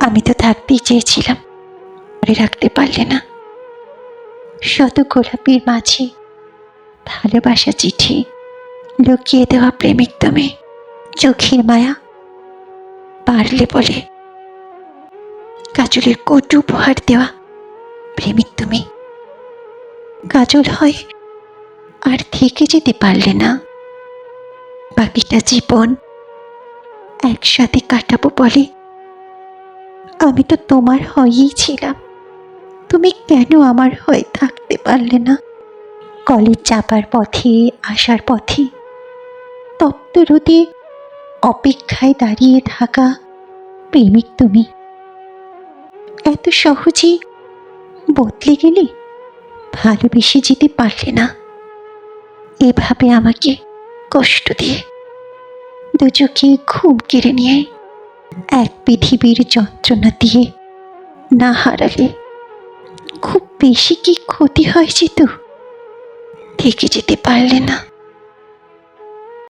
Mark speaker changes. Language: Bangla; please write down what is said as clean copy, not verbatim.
Speaker 1: আমি তো থাকতেই চেয়েছিলাম, ধরে রাখতে পারলে না। শত গোলাপির মাঝে ভালোবাসা চিঠি, লুকিয়ে দেওয়া প্রেমিক তুমি, চোখের মায়া পারলে বলে কাজলের কটু উপহার দেওয়া প্রেমিক তুমি। কাজল হয় আর থেকে যেতে পারলে না, বাকিটা জীবন একসাথে কাটাবো বলে। আমি তো তোমার হয়েই ছিলাম, তুমি কেন আমার হয়ে থাকতে পারলে না? কলেজ যাবার পথে, আসার পথে তপ্ত রোদে অপেক্ষায় দাঁড়িয়ে থাকা প্রেমিক তুমি। এত সহজে বদলে গেলে, ভালোবেসে যেতে পারলে না। এভাবে আমাকে কষ্ট দিয়ে, দু চোখে ঘুম কেড়ে নিয়ে, এক পৃথিবীর যন্ত্রণা দিয়ে না হারালে খুব বেশি কি ক্ষতি হয় যেত? থেকে যেতে পারলে না।